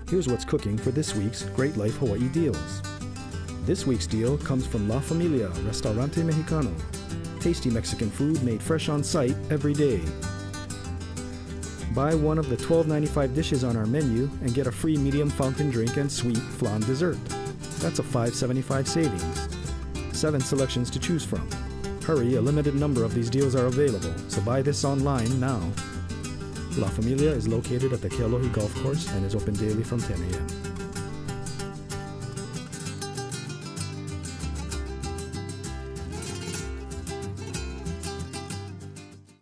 Here's what's cooking for this week's Great Life Hawaii deals. This week's deal comes from La Familia Restaurante Mexicano. Tasty Mexican food made fresh on site every day. Buy one of the $12.95 dishes on our menu and get a free medium fountain drink and sweet flan dessert. That's a $5.75 savings. 7 selections to choose from. Hurry, a limited number of these deals are available, so buy this online now. La Familia is located at the Kealohi Golf Course and is open daily from 10 a.m.